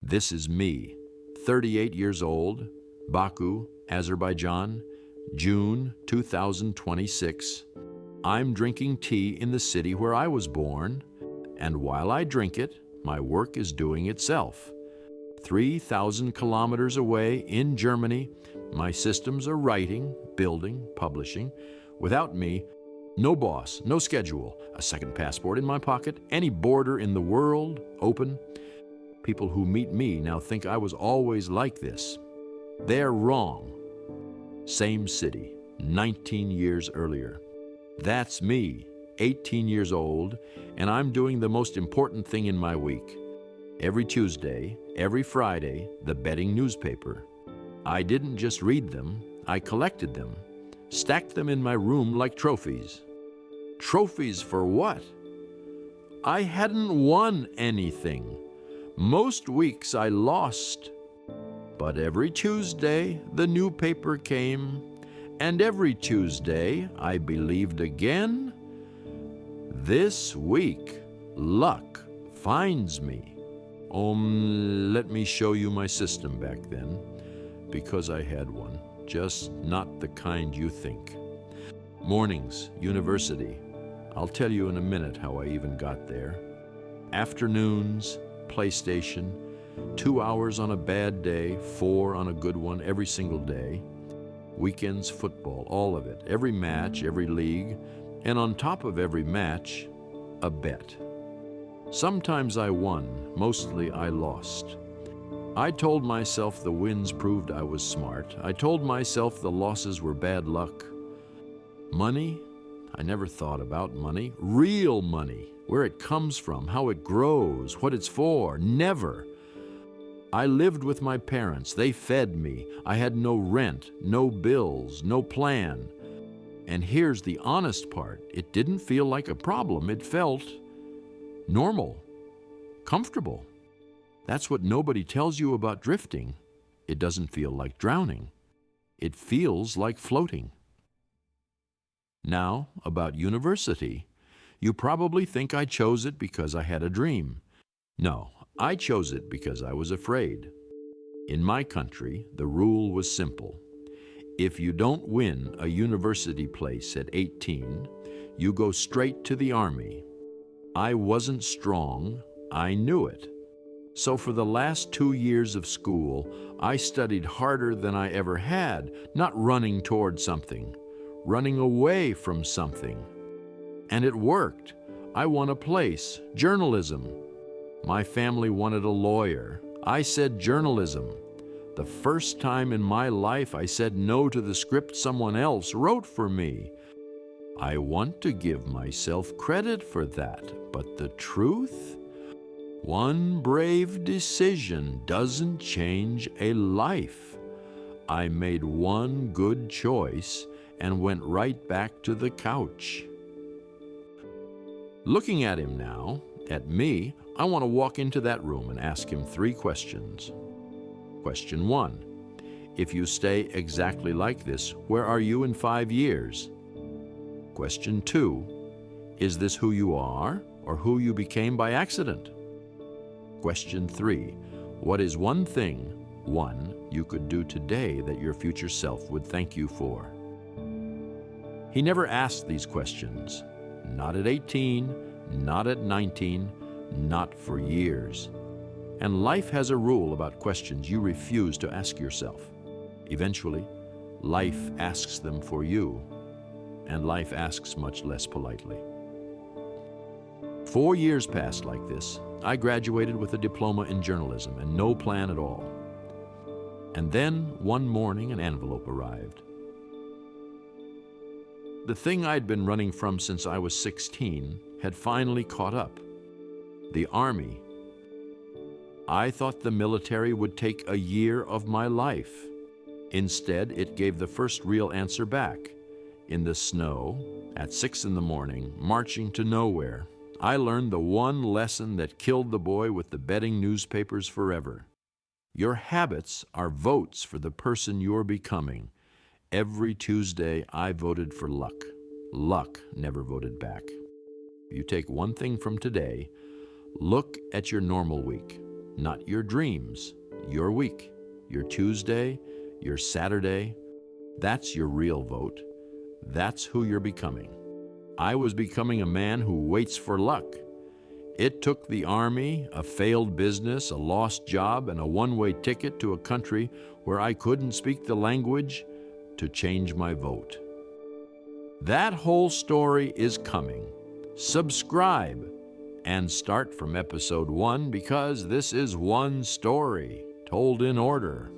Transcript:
This is me, 38 years old, Baku, Azerbaijan, June 2026. I'm drinking tea in the city where I was born, and while I drink it, my work is doing itself. 3,000 kilometers away in Germany, my systems are writing, building, publishing. Without me, no boss, no schedule, a second passport in my pocket, any border in the world open. People who meet me now think I was always like this. They're wrong. Same city, 19 years earlier. That's me, 18 years old, and I'm doing the most important thing in my week. Every Tuesday, every Friday, the betting newspaper. I didn't just read them, I collected them, stacked them in my room like trophies. Trophies for what? I hadn't won anything. Most weeks I lost. But every Tuesday, the new paper came, and every Tuesday I believed again. This week, luck finds me. Let me show you my system back then, because I had one, just not the kind you think. Mornings, university. I'll tell you in a minute how I even got there. Afternoons, PlayStation, 2 hours on a bad day, 4 on a good one every single day. Weekends, football, all of it, every match, every league, and on top of every match, a bet. Sometimes I won, mostly I lost. I told myself the wins proved I was smart. I told myself the losses were bad luck. Money? I never thought about money. Real money, where it comes from, how it grows, what it's for. Never. I lived with my parents. They fed me. I had no rent, no bills, no plan. And here's the honest part. It didn't feel like a problem. It felt normal, comfortable. That's what nobody tells you about drifting. It doesn't feel like drowning. It feels like floating. Now, about university. You probably think I chose it because I had a dream. No, I chose it because I was afraid. In my country, the rule was simple. If you don't win a university place at 18, you go straight to the army. I wasn't strong, I knew it. So for the last 2 years of school, I studied harder than I ever had, not running toward something, running away from something. And it worked. I won a place, journalism. My family wanted a lawyer. I said journalism. The first time in my life I said no to the script someone else wrote for me. I want to give myself credit for that, but the truth? One brave decision doesn't change a life. I made one good choice and went right back to the couch. Looking at him now, at me, I want to walk into that room and ask him 3 questions. Question 1. If you stay exactly like this, where are you in 5 years? Question 2. Is this who you are or who you became by accident? Question 3. What is one thing, you could do today that your future self would thank you for? He never asked these questions. Not at 18, not at 19, not for years. And life has a rule about questions you refuse to ask yourself. Eventually, life asks them for you, and life asks much less politely. 4 years passed like this. I graduated with a diploma in journalism and no plan at all. And then, one morning, an envelope arrived. The thing I'd been running from since I was 16 had finally caught up. The Army. I thought the military would take a year of my life. Instead, it gave the first real answer back. In the snow, at 6 in the morning, marching to nowhere, I learned the one lesson that killed the boy with the betting newspapers forever. Your habits are votes for the person you're becoming. Every Tuesday, I voted for luck. Luck never voted back. You take one thing from today, look at your normal week. not your dreams, your week, your Tuesday, your Saturday. That's your real vote. That's who you're becoming. I was becoming a man who waits for luck. It took the Army, a failed business, a lost job, and a one-way ticket to a country where I couldn't speak the language to change my vote. That whole story is coming. Subscribe and start from episode 1 because this is one story told in order.